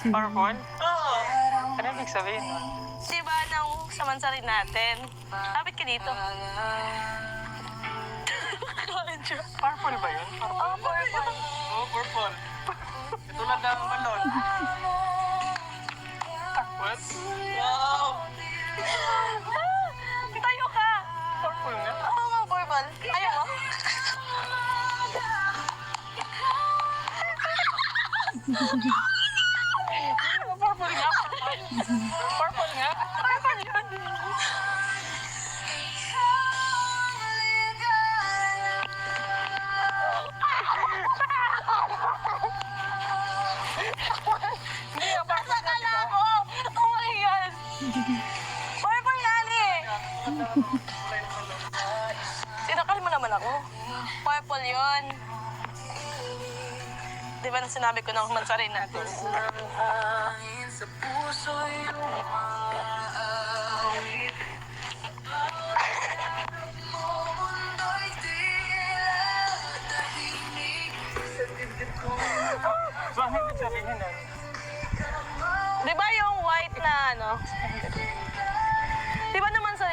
Purple? Oo. Ano ibig sabihin? Diba nung sa mansarin natin? Lapit ka dito. Purple ba yun? Oh, purple. Oo, purple. Tulad ng balon. What? Wow! Tayo ka. Purple nga. Oo nga, purple. Ayaw mo? Purple nga. Purple nga. Purple yun. Hindi nga, purple nga, di ba? Ako! Oh my God! Purple nga eh! Tinakal mo naman ako. Purple yun. Di ba nang sinabi ko nung mansarin natin? Sa puso yung maawit. So, ano ibig sabihin nun? Di ba yung white na ano? Di ba